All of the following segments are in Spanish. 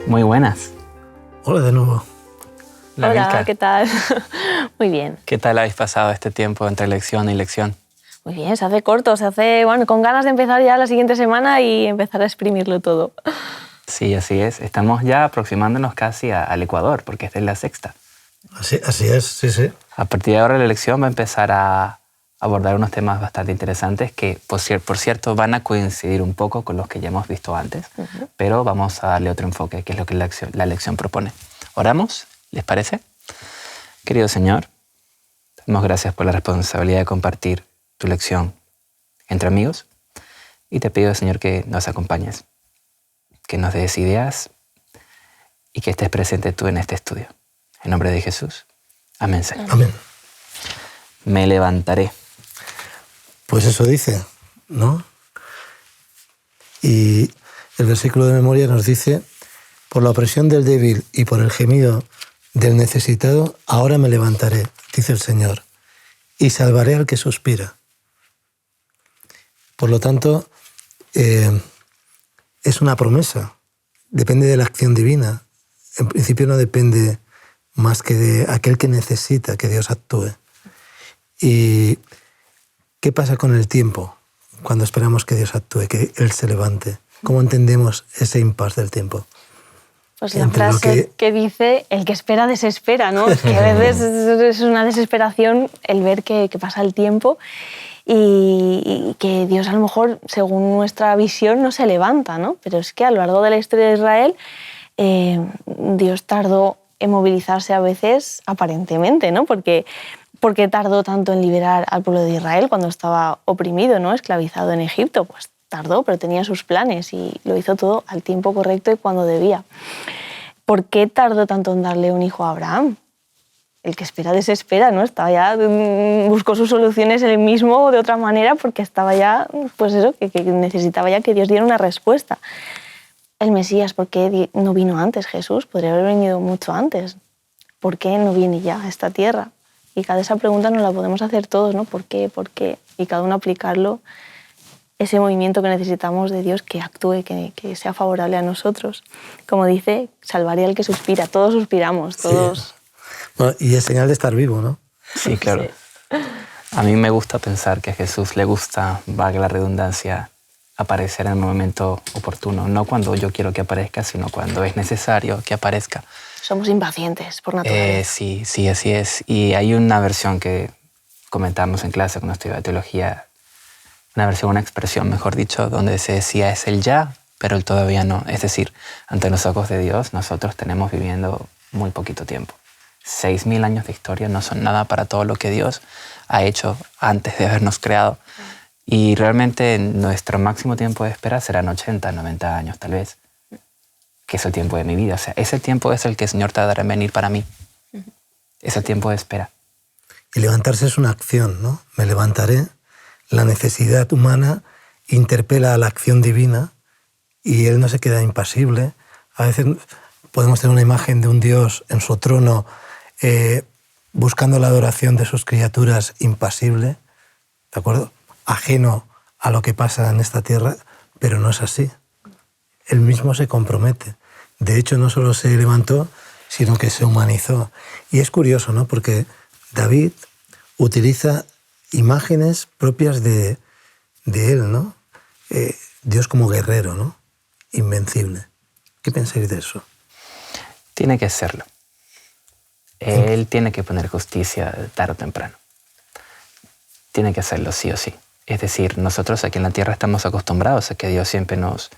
Muy buenas. Hola de nuevo. Hola, Milka. ¿Qué tal? Muy bien. ¿Qué tal habéis pasado este tiempo entre lección y lección? Muy bien, se hace corto, con ganas de empezar ya la siguiente semana y empezar a exprimirlo todo. Sí, así es. Estamos ya aproximándonos casi al Ecuador, porque esta es la sexta. Así es, sí. A partir de ahora la lección va a empezar a abordar unos temas bastante interesantes que, por cierto, van a coincidir un poco con los que ya hemos visto antes, pero vamos a darle otro enfoque, que es lo que la lección propone. ¿Oramos? ¿Les parece? Querido Señor, te damos gracias por la responsabilidad de compartir tu lección entre amigos y te pido, Señor, que nos acompañes, que nos des ideas y que estés presente tú en este estudio. En nombre de Jesús. Amén, Señor. Amén. Me levantaré. Pues eso dice, ¿no? Y el versículo de memoria nos dice: por la opresión del débil y por el gemido del necesitado, ahora me levantaré, dice el Señor, y salvaré al que suspira. Por lo tanto, es una promesa, depende de la acción divina. En principio no depende más que de aquel que necesita que Dios actúe. ¿Y qué pasa con el tiempo cuando esperamos que Dios actúe, que Él se levante? ¿Cómo entendemos ese impasse del tiempo? Pues la frase que dice, el que espera desespera, ¿no? Es que a veces es una desesperación el ver que pasa el tiempo y que Dios a lo mejor, según nuestra visión, no se levanta, ¿no? Pero es que a lo largo de la historia de Israel, Dios tardó en movilizarse a veces aparentemente, ¿no? Porque tardó tanto en liberar al pueblo de Israel cuando estaba oprimido, ¿no? Esclavizado en Egipto, pues tardó, pero tenía sus planes y lo hizo todo al tiempo correcto y cuando debía. ¿Por qué tardó tanto en darle un hijo a Abraham? El que espera desespera, ¿no? Estaba ya, buscó sus soluciones él mismo de otra manera porque estaba ya, pues eso, que necesitaba ya que Dios diera una respuesta. El Mesías, ¿por qué no vino antes Jesús? Podría haber venido mucho antes. ¿Por qué no viene ya a esta tierra? Y cada esa pregunta nos la podemos hacer todos, ¿no? ¿Por qué? ¿Por qué? Y cada uno aplicarlo, ese movimiento que necesitamos de Dios que actúe, que sea favorable a nosotros. Como dice, salvaré al que suspira. Todos suspiramos, todos. Sí. Bueno, y es señal de estar vivo, ¿no? Sí, claro. Sí. A mí me gusta pensar que a Jesús le gusta, valga la redundancia, aparecer en el momento oportuno. No cuando yo quiero que aparezca, sino cuando es necesario que aparezca. Somos impacientes por naturaleza. Sí, así es. Y hay una versión que comentamos en clase cuando estudiaba teología, una expresión, mejor dicho, donde se decía es el ya, pero el todavía no. Es decir, ante los ojos de Dios, nosotros tenemos viviendo muy poquito tiempo. 6.000 años de historia no son nada para todo lo que Dios ha hecho antes de habernos creado. Y realmente nuestro máximo tiempo de espera serán 80, 90 años tal vez, que es el tiempo de mi vida. O sea, ese tiempo es el que el Señor tardará en venir para mí. Es el tiempo de espera. Y levantarse es una acción, ¿no? Me levantaré. La necesidad humana interpela a la acción divina y Él no se queda impasible. A veces podemos tener una imagen de un Dios en su trono buscando la adoración de sus criaturas impasible, ¿de acuerdo? Ajeno a lo que pasa en esta tierra, pero no es así. Él mismo se compromete. De hecho, no solo se levantó, sino que se humanizó. Y es curioso, ¿no? Porque David utiliza imágenes propias de él, ¿no? Dios como guerrero, ¿no? Invencible. ¿Qué pensáis de eso? Tiene que serlo. Él tiene que poner justicia tarde o temprano. Tiene que hacerlo sí o sí. Es decir, nosotros aquí en la tierra estamos acostumbrados a que Dios siempre nos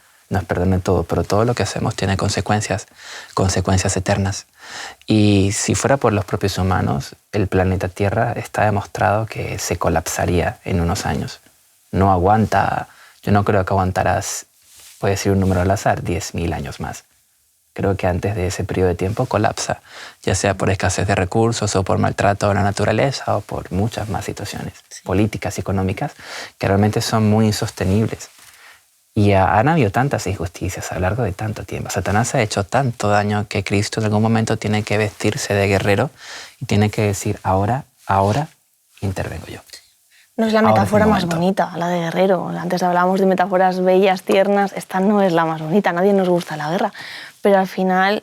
perdone todo, pero todo lo que hacemos tiene consecuencias eternas. Y si fuera por los propios humanos, el planeta Tierra está demostrado que se colapsaría en unos años. No aguanta, yo no creo que aguantarás, puede decir un número al azar, 10.000 años más. Creo que antes de ese periodo de tiempo colapsa, ya sea por escasez de recursos o por maltrato a la naturaleza o por muchas más situaciones políticas y económicas que realmente son muy insostenibles. Y han habido tantas injusticias a lo largo de tanto tiempo. Satanás ha hecho tanto daño que Cristo en algún momento tiene que vestirse de guerrero y tiene que decir, ahora intervengo yo. No es la metáfora más bonita, la de guerrero. Antes hablábamos de metáforas bellas, tiernas. Esta no es la más bonita. A nadie nos gusta la guerra. Pero al final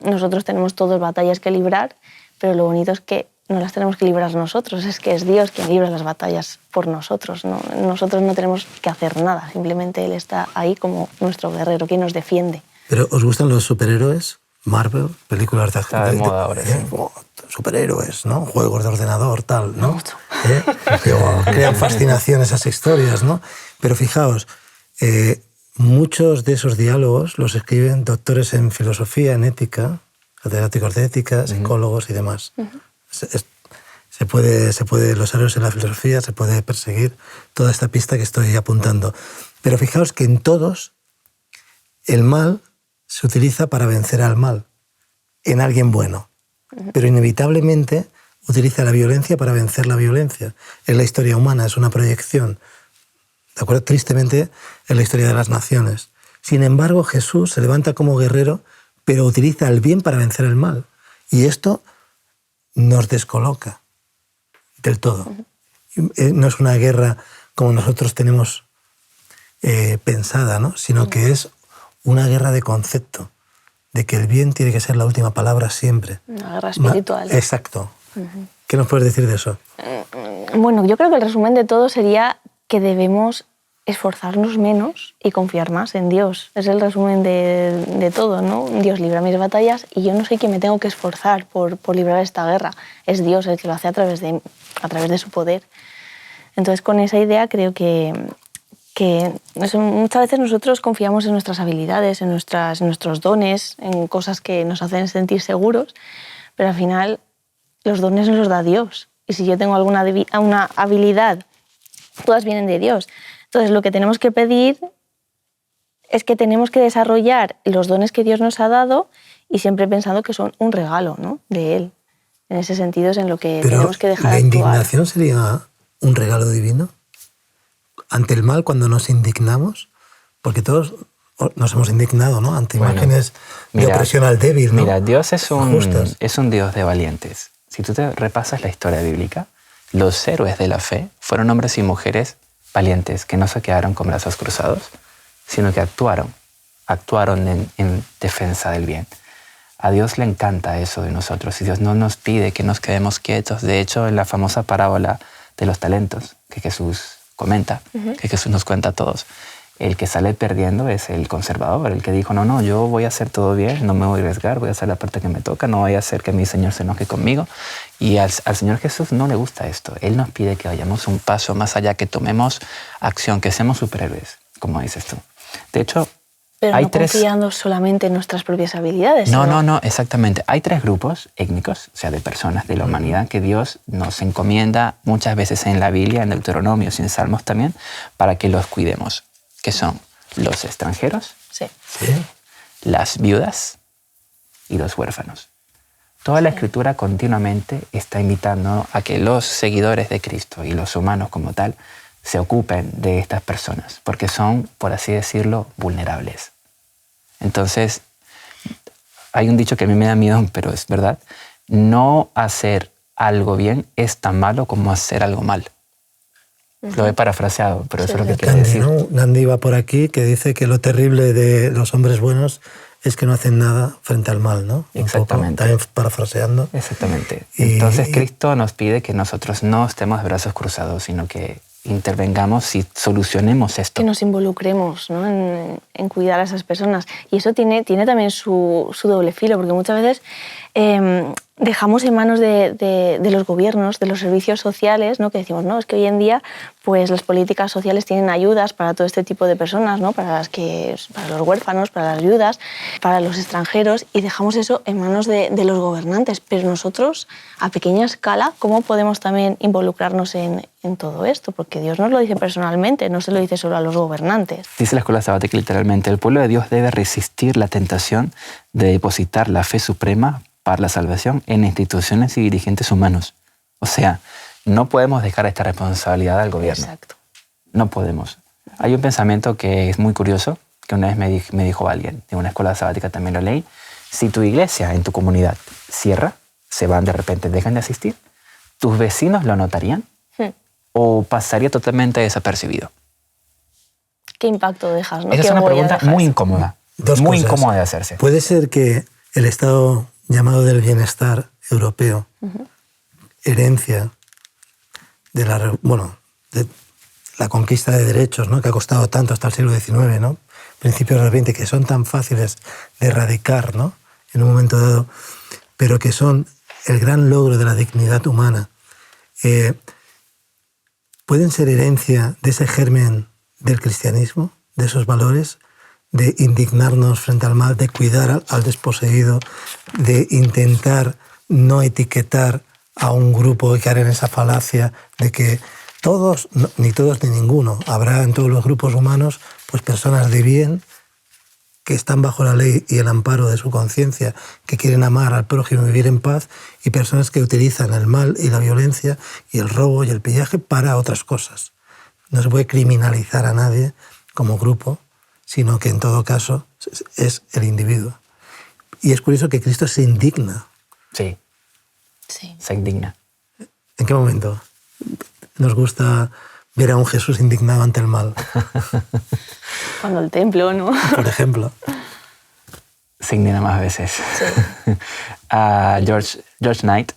nosotros tenemos todas batallas que librar, pero lo bonito es que no las tenemos que librar nosotros. Es que es Dios quien libra las batallas por nosotros, ¿no? Nosotros no tenemos que hacer nada. Simplemente Él está ahí como nuestro guerrero, quien nos defiende. ¿Pero os gustan los superhéroes? Marvel, películas de Está de moda ahora, sí. Superhéroes, ¿no? Juegos de ordenador, tal, ¿no? Crean fascinación esas historias, ¿no? Pero fijaos, muchos de esos diálogos los escriben doctores en filosofía, en ética, catedráticos de ética, psicólogos y demás. Se puede, los héroes en la filosofía, se puede perseguir toda esta pista que estoy apuntando. Pero fijaos que en todos el mal se utiliza para vencer al mal en alguien bueno, pero inevitablemente utiliza la violencia para vencer la violencia. Es la historia humana, es una proyección. ¿De acuerdo? Tristemente, es la historia de las naciones. Sin embargo, Jesús se levanta como guerrero, pero utiliza el bien para vencer el mal. Y esto nos descoloca del todo. No es una guerra como nosotros tenemos pensada, ¿no? Sino que es una guerra de concepto, de que el bien tiene que ser la última palabra siempre. Una guerra espiritual. Exacto. ¿Qué nos puedes decir de eso? Bueno, yo creo que el resumen de todo sería que debemos esforzarnos menos y confiar más en Dios. Es el resumen de todo, ¿no? Dios libra mis batallas y yo no soy quien me tengo que esforzar por librar esta guerra. Es Dios el que lo hace a través de su poder. Entonces, con esa idea creo que muchas veces nosotros confiamos en nuestras habilidades, en nuestros dones, en cosas que nos hacen sentir seguros, pero al final los dones nos los da Dios. Y si yo tengo una habilidad, todas vienen de Dios. Entonces lo que tenemos que pedir es que tenemos que desarrollar los dones que Dios nos ha dado y siempre he pensado que son un regalo, ¿no?, de Él. En ese sentido es en lo que tenemos que dejar ¿la actuar. indignación sería un regalo divino? Ante el mal, cuando nos indignamos, porque todos nos hemos indignado, ¿no?, ante imágenes de opresión al débil, ¿no? Mira, Dios es un Dios de valientes. Si tú te repasas la historia bíblica, los héroes de la fe fueron hombres y mujeres valientes que no se quedaron con brazos cruzados, sino que actuaron en defensa del bien. A Dios le encanta eso de nosotros y Dios no nos pide que nos quedemos quietos. De hecho, en la famosa parábola de los talentos que Jesús comenta, que Jesús nos cuenta a todos, el que sale perdiendo es el conservador, el que dijo, no, yo voy a hacer todo bien, no me voy a arriesgar, voy a hacer la parte que me toca, no voy a hacer que mi Señor se enoje conmigo. Y al Señor Jesús no le gusta esto. Él nos pide que vayamos un paso más allá, que tomemos acción, que seamos superhéroes, como dices tú. De hecho, pero no confiando solamente en nuestras propias habilidades. No, exactamente. Hay 3 grupos étnicos, o sea, de personas de la humanidad que Dios nos encomienda muchas veces en la Biblia, en Deuteronomio y en Salmos también, para que los cuidemos, que son los extranjeros, sí, las viudas y los huérfanos. Toda la Escritura continuamente está invitando a que los seguidores de Cristo y los humanos como tal se ocupen de estas personas, porque son, por así decirlo, vulnerables. Entonces, hay un dicho que a mí me da miedo, pero es verdad: no hacer algo bien es tan malo como hacer algo mal. Lo he parafraseado, pero eso es lo que quiere decir. ¿No? Gandhi va por aquí, que dice que lo terrible de los hombres buenos es que no hacen nada frente al mal, ¿no? Exactamente. También parafraseando. Exactamente. Entonces Cristo nos pide que nosotros no estemos de brazos cruzados, sino que intervengamos y solucionemos esto. Que nos involucremos, ¿no?, en cuidar a esas personas. Y eso tiene también su doble filo, porque muchas veces dejamos en manos de los gobiernos, de los servicios sociales, ¿no?, que decimos, no, es que hoy en día pues las políticas sociales tienen ayudas para todo este tipo de personas, ¿no?, para los huérfanos, para las viudas, para los extranjeros, y dejamos eso en manos de los gobernantes. Pero nosotros, a pequeña escala, ¿cómo podemos también involucrarnos en todo esto? Porque Dios nos lo dice personalmente, no se lo dice solo a los gobernantes. Dice la Escuela Sabática literalmente: el pueblo de Dios debe resistir la tentación de depositar la fe suprema para la salvación en instituciones y dirigentes humanos. O sea, no podemos dejar esta responsabilidad al gobierno. Exacto. No podemos. Hay un pensamiento que es muy curioso, que una vez me dijo alguien, de una escuela sabática también lo leí: si tu iglesia en tu comunidad cierra, se van de repente, dejan de asistir, ¿tus vecinos lo notarían? o pasaría totalmente desapercibido? ¿Qué impacto dejas? ¿No? Esa es una pregunta muy incómoda. Muy incómoda de hacerse. Puede ser que el estado llamado del bienestar europeo, herencia de la conquista de derechos, ¿no? Que ha costado tanto hasta el siglo XIX, ¿no? Principios del XX, que son tan fáciles de erradicar, ¿no? En un momento dado, pero que son el gran logro de la dignidad humana, pueden ser herencia de ese germen del cristianismo, de esos valores, de indignarnos frente al mal, de cuidar al desposeído, de intentar no etiquetar a un grupo y caer en esa falacia de que todos, ni todos ni ninguno, habrá en todos los grupos humanos pues personas de bien que están bajo la ley y el amparo de su conciencia, que quieren amar al prójimo y vivir en paz, y personas que utilizan el mal y la violencia y el robo y el pillaje para otras cosas. No se puede criminalizar a nadie como grupo, sino que en todo caso es el individuo. Y es curioso que Cristo se indigna. Sí. Se indigna. ¿En qué momento nos gusta ver a un Jesús indignado ante el mal? Cuando el templo, ¿no? Por ejemplo. Se indigna más veces. Sí. George Knight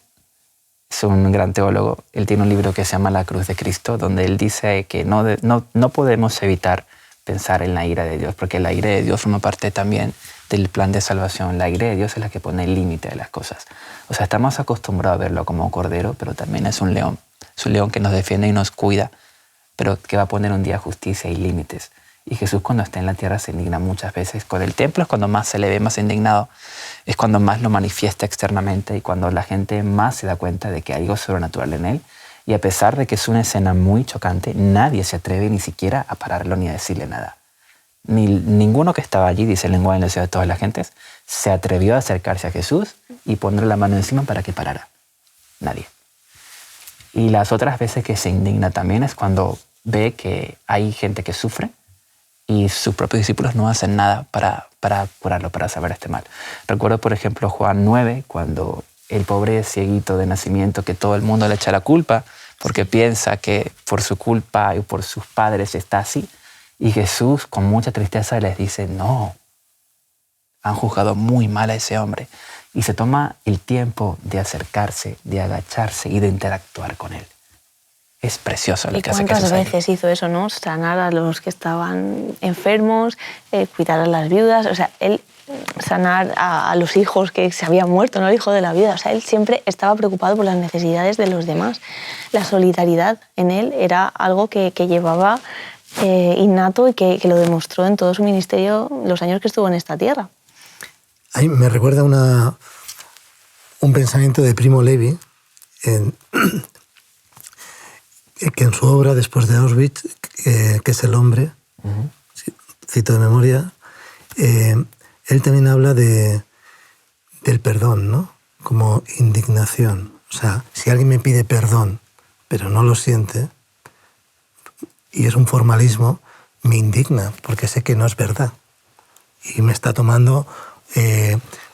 es un gran teólogo. Él tiene un libro que se llama La Cruz de Cristo, donde él dice que no podemos evitar pensar en la ira de Dios, porque la ira de Dios forma parte también del plan de salvación. La ira de Dios es la que pone el límite de las cosas. O sea, estamos acostumbrados a verlo como cordero, pero también es un león. Es un león que nos defiende y nos cuida, pero que va a poner un día justicia y límites. Y Jesús, cuando está en la tierra, se indigna muchas veces. Con el templo es cuando más se le ve más indignado, es cuando más lo manifiesta externamente y cuando la gente más se da cuenta de que hay algo sobrenatural en él. Y a pesar de que es una escena muy chocante, nadie se atreve ni siquiera a pararlo ni a decirle nada. Ninguno que estaba allí, dice el lenguaje en la ciudad de todas las gentes, se atrevió a acercarse a Jesús y ponerle la mano encima para que parara. Nadie. Y las otras veces que se indigna también es cuando ve que hay gente que sufre y sus propios discípulos no hacen nada para curarlo, para saber este mal. Recuerdo, por ejemplo, Juan 9, cuando el pobre cieguito de nacimiento, que todo el mundo le echa la culpa porque piensa que por su culpa y por sus padres está así. Y Jesús, con mucha tristeza, les dice, no, han juzgado muy mal a ese hombre. Y se toma el tiempo de acercarse, de agacharse y de interactuar con él. Es precioso lo que hace Jesús. ¿Y cuántas veces hizo eso, no? Sanar a los que estaban enfermos, cuidar a las viudas, o sea, él sanar a los hijos que se habían muerto, no el hijo de la viuda. O sea, él siempre estaba preocupado por las necesidades de los demás. La solidaridad en él era algo que llevaba innato y que lo demostró en todo su ministerio los años que estuvo en esta tierra. Ahí me recuerda un pensamiento de Primo Levi, que en su obra Después de Auschwitz, que es El hombre, cito de memoria, él también habla del perdón, ¿no? Como indignación. O sea, si alguien me pide perdón, pero no lo siente, y es un formalismo, me indigna, porque sé que no es verdad. Y me está tomando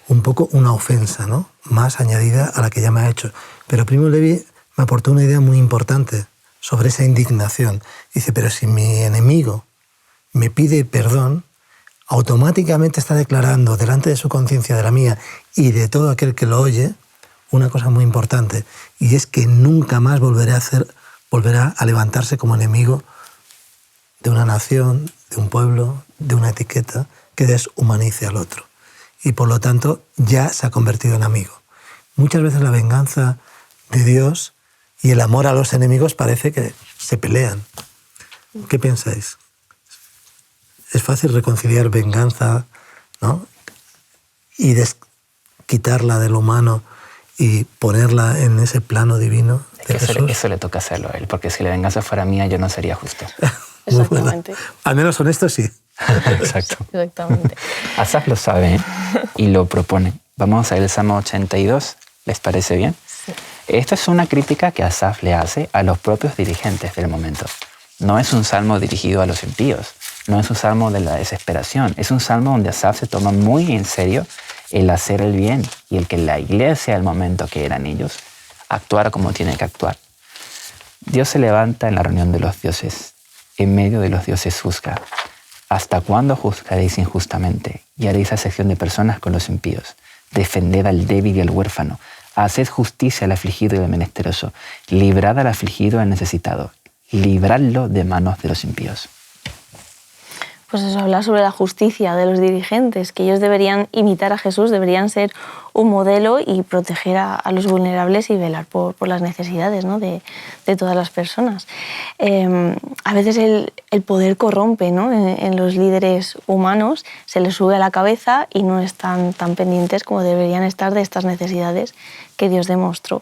un poco una ofensa, ¿no? Más añadida a la que ya me ha hecho. Pero Primo Levi me aportó una idea muy importante sobre esa indignación. Dice, pero si mi enemigo me pide perdón, automáticamente está declarando delante de su conciencia, de la mía y de todo aquel que lo oye, una cosa muy importante, y es que nunca más volverá a levantarse como enemigo de una nación, de un pueblo, de una etiqueta que deshumanice al otro. Y por lo tanto ya se ha convertido en amigo. Muchas veces la venganza de Dios y el amor a los enemigos parece que se pelean. ¿Qué pensáis? Es fácil reconciliar venganza, ¿no? Y quitarla de lo humano y ponerla en ese plano divino de Jesús. Eso le toca hacerlo a él, porque si la venganza fuera mía yo no sería justo. Exactamente. Al menos honesto sí. Exacto. Exactamente. Asaf lo sabe y lo propone. Vamos a el Salmo 82. ¿Les parece bien? Sí. Esta es una crítica que Asaf le hace a los propios dirigentes del momento. No es un salmo dirigido a los impíos. No es un salmo de la desesperación. Es un salmo donde Asaf se toma muy en serio el hacer el bien y el que la iglesia, al momento que eran ellos, actuara como tiene que actuar. Dios se levanta en la reunión de los dioses. En medio de los dioses juzga. ¿Hasta cuándo juzgaréis injustamente y haréis acepción de personas con los impíos? Defended al débil y al huérfano. Haced justicia al afligido y al menesteroso. Librad al afligido y al necesitado. Libradlo de manos de los impíos. Pues eso habla sobre la justicia de los dirigentes, que ellos deberían imitar a Jesús, deberían ser un modelo y proteger a los vulnerables y velar por las necesidades, ¿no? de todas las personas. A veces el poder corrompe, ¿no? en los líderes humanos, se les sube a la cabeza y no están tan pendientes como deberían estar de estas necesidades que Dios demostró.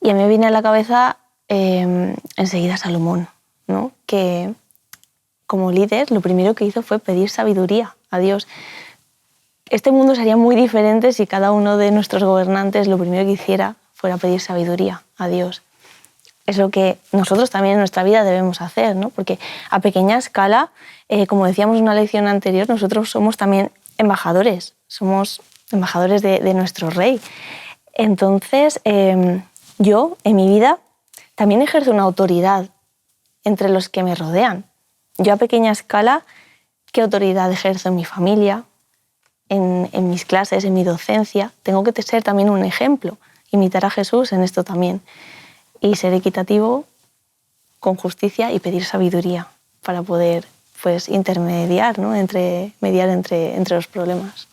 Y a mí me viene a la cabeza enseguida Salomón, ¿no? Que como líder, lo primero que hizo fue pedir sabiduría a Dios. Este mundo sería muy diferente si cada uno de nuestros gobernantes lo primero que hiciera fuera pedir sabiduría a Dios. Es lo que nosotros también en nuestra vida debemos hacer, ¿no? Porque a pequeña escala, como decíamos en una lección anterior, nosotros somos también embajadores, somos embajadores de nuestro Rey. Entonces, yo en mi vida también ejerzo una autoridad entre los que me rodean. Yo a pequeña escala, ¿qué autoridad ejerzo en mi familia, en mis clases, en mi docencia? Tengo que ser también un ejemplo, imitar a Jesús en esto también. Y ser equitativo, con justicia y pedir sabiduría para poder pues, intermediar, ¿no? mediar entre los problemas.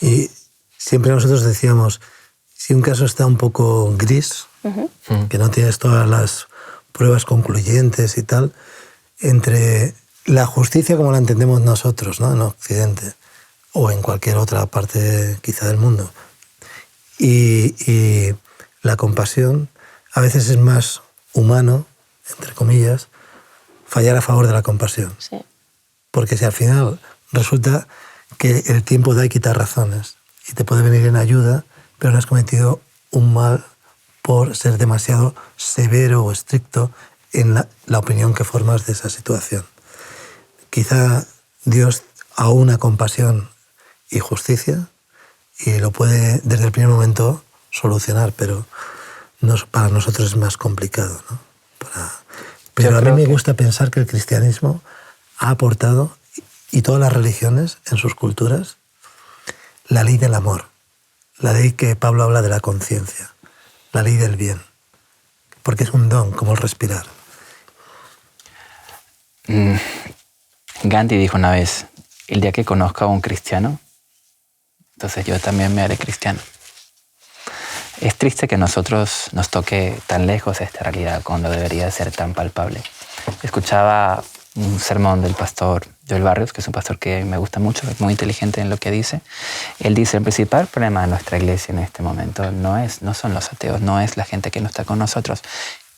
Y siempre nosotros decíamos, si un caso está un poco gris, que no tienes todas las pruebas concluyentes y tal, entre la justicia como la entendemos nosotros, ¿no? En Occidente o en cualquier otra parte quizá del mundo, y la compasión, a veces es más humano, entre comillas, fallar a favor de la compasión. Sí. Porque si al final resulta que el tiempo da y quita razones y te puede venir en ayuda, pero no has cometido un mal por ser demasiado severo o estricto en la opinión que formas de esa situación. Quizá Dios aúna compasión y justicia y lo puede desde el primer momento solucionar, pero para nosotros es más complicado, ¿no? Pero a mí me gusta pensar que el cristianismo ha aportado, y todas las religiones en sus culturas, la ley del amor, la ley que Pablo habla de la conciencia, la ley del bien, porque es un don, como el respirar. Gandhi dijo una vez, el día que conozca a un cristiano, entonces yo también me haré cristiano. Es triste que a nosotros nos toque tan lejos esta realidad cuando debería ser tan palpable. Escuchaba un sermón del pastor Joel Barrios, que es un pastor que me gusta mucho, es muy inteligente en lo que dice. Él dice, el principal problema de nuestra iglesia en este momento no son los ateos, no es la gente que no está con nosotros,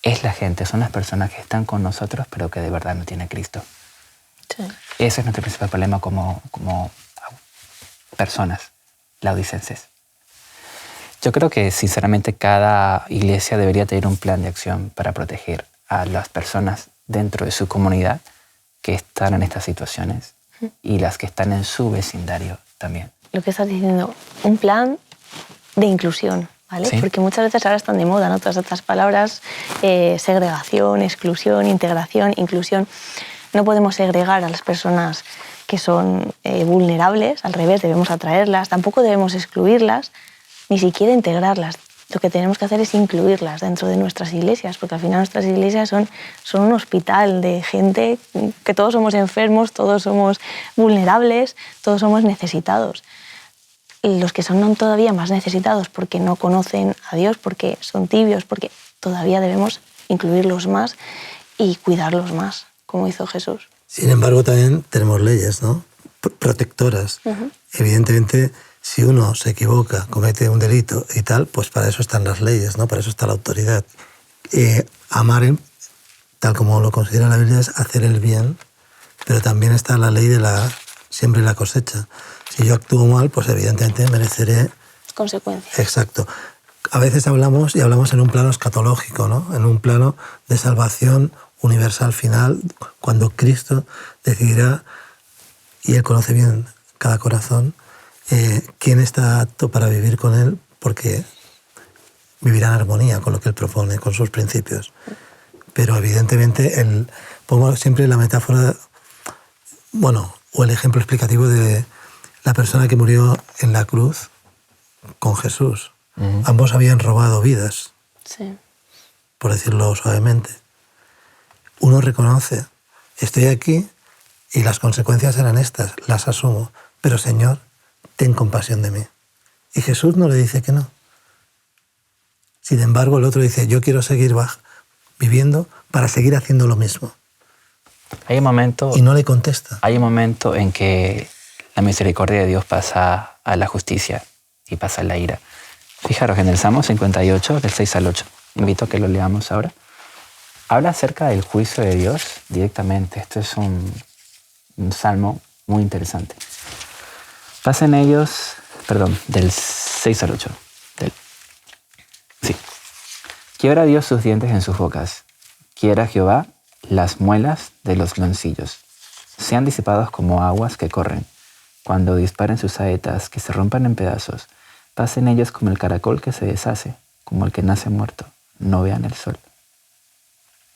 es la gente, son las personas que están con nosotros pero que de verdad no tienen a Cristo. Sí. Ese es nuestro principal problema como personas laodicenses. Yo creo que sinceramente cada iglesia debería tener un plan de acción para proteger a las personas dentro de su comunidad que están en estas situaciones y las que están en su vecindario también. Lo que estás diciendo, un plan de inclusión, ¿vale? ¿Sí? Porque muchas veces ahora están de moda, ¿no? Todas estas palabras, segregación, exclusión, integración, inclusión. No podemos segregar a las personas que son vulnerables, al revés, debemos atraerlas, tampoco debemos excluirlas, ni siquiera integrarlas. Lo que tenemos que hacer es incluirlas dentro de nuestras iglesias, porque al final nuestras iglesias son un hospital de gente que todos somos enfermos, todos somos vulnerables, todos somos necesitados. Y los que son todavía más necesitados porque no conocen a Dios, porque son tibios, porque todavía debemos incluirlos más y cuidarlos más, como hizo Jesús. Sin embargo, también tenemos leyes, ¿no? Protectoras. Evidentemente, si uno se equivoca, comete un delito y tal, pues para eso están las leyes, ¿no? Para eso está la autoridad. Amar, tal como lo considera la Biblia, es hacer el bien, pero también está la ley de la siembra y la cosecha. Si yo actúo mal, pues evidentemente mereceré consecuencias. Exacto. A veces hablamos en un plano escatológico, ¿no? En un plano de salvación universal final, cuando Cristo decidirá, y Él conoce bien cada corazón, quién está apto para vivir con Él, porque vivirá en armonía con lo que Él propone, con sus principios. pero evidentemente pongo siempre la metáfora, o el ejemplo explicativo de la persona que murió en la cruz con Jesús. Uh-huh. Ambos habían robado vidas, sí, por decirlo suavemente. Uno reconoce, estoy aquí y las consecuencias eran estas, las asumo, pero Señor, ten compasión de mí. Y Jesús no le dice que no. Sin embargo, el otro dice, yo quiero seguir viviendo para seguir haciendo lo mismo. Hay un momento, y no le contesta. Hay un momento en que la misericordia de Dios pasa a la justicia y pasa a la ira. Fijaros, en el Salmo 58, del 6 al 8, invito a que lo leamos ahora. Habla acerca del juicio de Dios directamente. Esto es un salmo muy interesante. Pasen ellos, del 6 al 8. Sí. Quiebra Dios sus dientes en sus bocas. Quiera Jehová las muelas de los loncillos. Sean disipados como aguas que corren. Cuando disparen sus saetas, que se rompan en pedazos. Pasen ellos como el caracol que se deshace, como el que nace muerto. No vean el sol.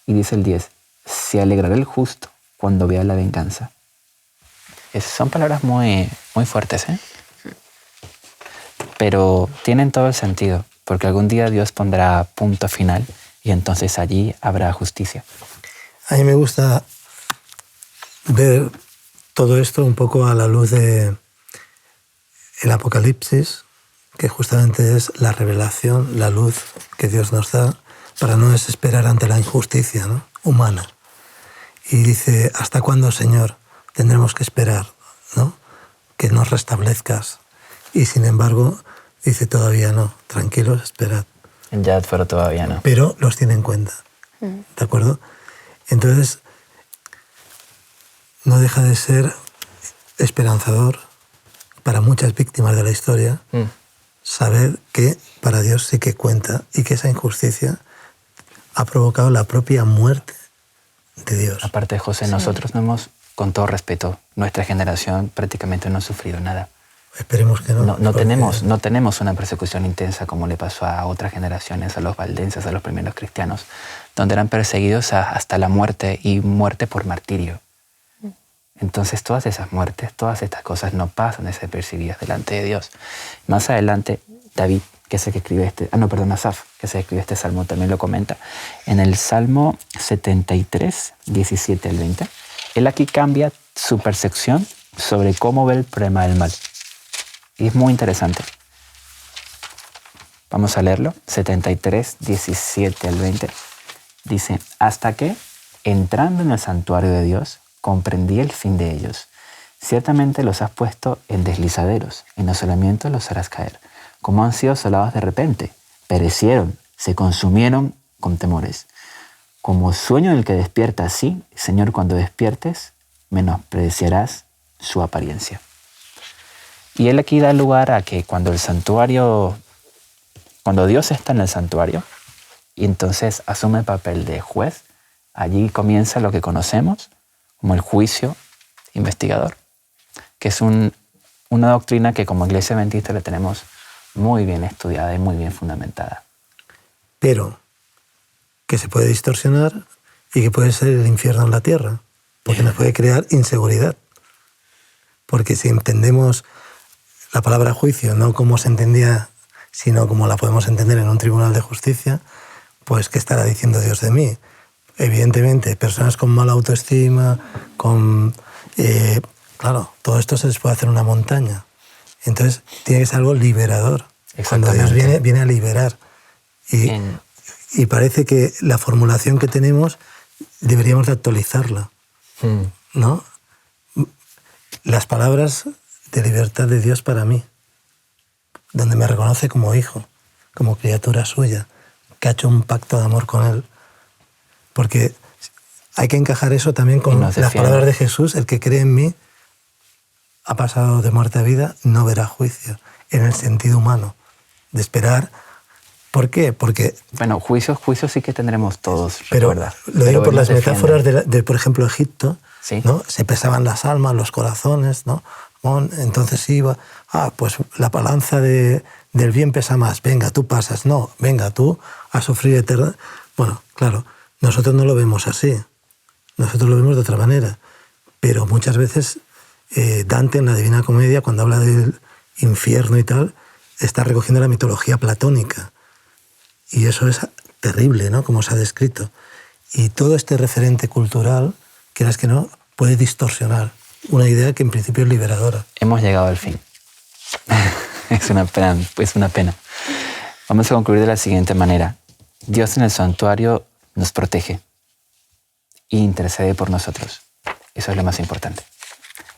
Y dice el 10, se alegrará el justo cuando vea la venganza. Son palabras muy, muy fuertes, ¿eh? Pero tienen todo el sentido, porque algún día Dios pondrá punto final y entonces allí habrá justicia. A mí me gusta ver todo esto un poco a la luz de el Apocalipsis, que justamente es la revelación, la luz que Dios nos da para no desesperar ante la injusticia, ¿no?, humana. Y dice, ¿hasta cuándo, Señor, tendremos que esperar, ¿no?, que nos restablezcas? Y sin embargo, dice, todavía no, tranquilos, esperad. Ya, pero todavía no. Pero los tiene en cuenta, ¿de acuerdo? Entonces, no deja de ser esperanzador para muchas víctimas de la historia saber que para Dios sí que cuenta y que esa injusticia ha provocado la propia muerte de Dios. Aparte, José, sí, nosotros no hemos, con todo respeto, nuestra generación prácticamente no ha sufrido nada. Esperemos que no. No tenemos una persecución intensa como le pasó a otras generaciones, a los valdenses, a los primeros cristianos, donde eran perseguidos hasta la muerte y muerte por martirio. Entonces todas esas muertes, todas estas cosas no pasan desapercibidas delante de Dios. Más adelante, David, que es el que escribe Asaf, que se escribe este salmo, también lo comenta. En el Salmo 73, 17 al 20, él aquí cambia su percepción sobre cómo ve el problema del mal. Y es muy interesante. Vamos a leerlo. 73, 17 al 20. Dice, hasta que, entrando en el santuario de Dios, comprendí el fin de ellos. Ciertamente los has puesto en deslizaderos, en asolamiento los harás caer. Como han sido asolados de repente, perecieron, se consumieron con temores. Como sueño del que despierta así, Señor, cuando despiertes, menospreciarás su apariencia. Y él aquí da lugar a que cuando Dios está en el santuario, y entonces asume el papel de juez, allí comienza lo que conocemos como el juicio investigador, que es una doctrina que como Iglesia Adventista la tenemos muy bien estudiada y muy bien fundamentada. Pero que se puede distorsionar y que puede ser el infierno en la tierra, porque nos puede crear inseguridad. Porque si entendemos la palabra juicio no como se entendía, sino como la podemos entender en un tribunal de justicia, pues ¿qué estará diciendo Dios de mí? Evidentemente, personas con mala autoestima, claro, todo esto se les puede hacer una montaña. Entonces, tiene que ser algo liberador. Cuando Dios viene a liberar. Y parece que la formulación que tenemos deberíamos de actualizarla, ¿no? Las palabras de libertad de Dios para mí, donde me reconoce como hijo, como criatura suya, que ha hecho un pacto de amor con Él. Porque hay que encajar eso también con las palabras de Jesús, el que cree en mí ha pasado de muerte a vida, no verá juicio, en el sentido humano, de esperar. ¿Por qué? Porque... Bueno, juicios sí que tendremos todos, pero recuerda. Lo digo por las metáforas de, por ejemplo, Egipto, ¿sí? ¿no? Se pesaban las almas, los corazones, ¿no? Entonces iba, pues la balanza del bien pesa más, venga, tú pasas, no, venga, tú a sufrir eterna. Bueno, claro, Nosotros no lo vemos así, nosotros lo vemos de otra manera, pero muchas veces Dante en la Divina Comedia, cuando habla del infierno y tal, está recogiendo la mitología platónica. Y eso es terrible, ¿no?, como se ha descrito. Y todo este referente cultural, quieras que no, puede distorsionar una idea que en principio es liberadora. Hemos llegado al fin. Es una pena. Vamos a concluir de la siguiente manera. Dios en el santuario nos protege e intercede por nosotros. Eso es lo más importante.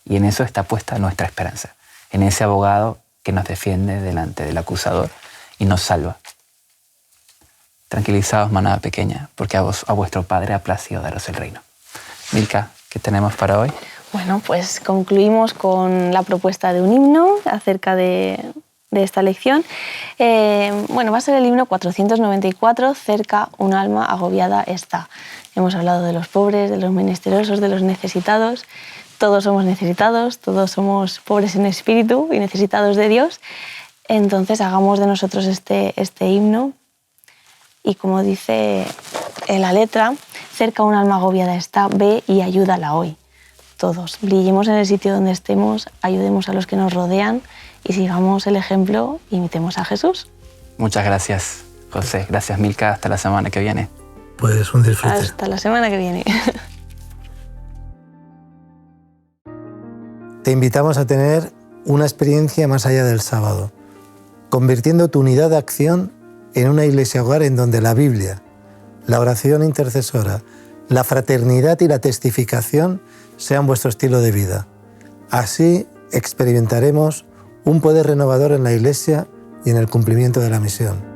Y en eso está puesta nuestra esperanza. En ese abogado que nos defiende delante del acusador y nos salva. Tranquilizaos, manada pequeña, porque a vuestro Padre ha placido daros el reino. Milka, ¿qué tenemos para hoy? Bueno, pues concluimos con la propuesta de un himno acerca de esta lección. Bueno, va a ser el himno 494, cerca un alma agobiada está. Hemos hablado de los pobres, de los menesterosos, de los necesitados. Todos somos necesitados, todos somos pobres en espíritu y necesitados de Dios. Entonces hagamos de nosotros este himno. Y como dice en la letra, cerca un alma agobiada está, ve y ayúdala hoy. Todos, brillemos en el sitio donde estemos, ayudemos a los que nos rodean y sigamos el ejemplo, imitemos a Jesús. Muchas gracias, José. Gracias, Milka. Hasta la semana que viene. Pues un disfrute. Hasta la semana que viene. Te invitamos a tener una experiencia más allá del sábado, convirtiendo tu unidad de acción en una iglesia hogar en donde la Biblia, la oración intercesora, la fraternidad y la testificación sean vuestro estilo de vida. Así experimentaremos un poder renovador en la iglesia y en el cumplimiento de la misión.